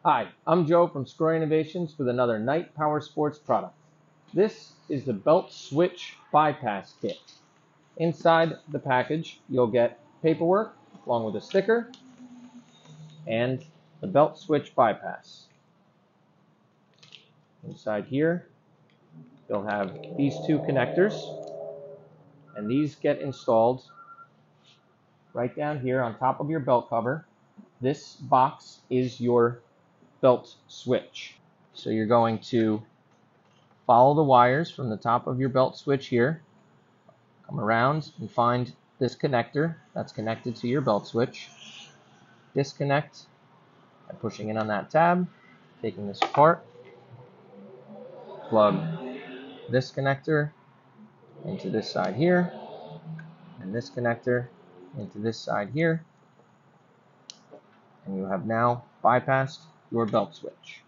Hi, I'm Joe from Score Innovations with another Knight Power Sports product. This is the Belt Switch Bypass Kit. Inside the package, you'll get paperwork along with a sticker and the Belt Switch Bypass. Inside here, you'll have these two connectors, and these get installed right down here on top of your belt cover. This box is your belt switch. So you're going to follow the wires from the top of your belt switch here, come around and find this connector that's connected to your belt switch, disconnect by pushing in on that tab, taking this apart, plug this connector into this side here, and this connector into this side here, and you have now bypassed your belt switch.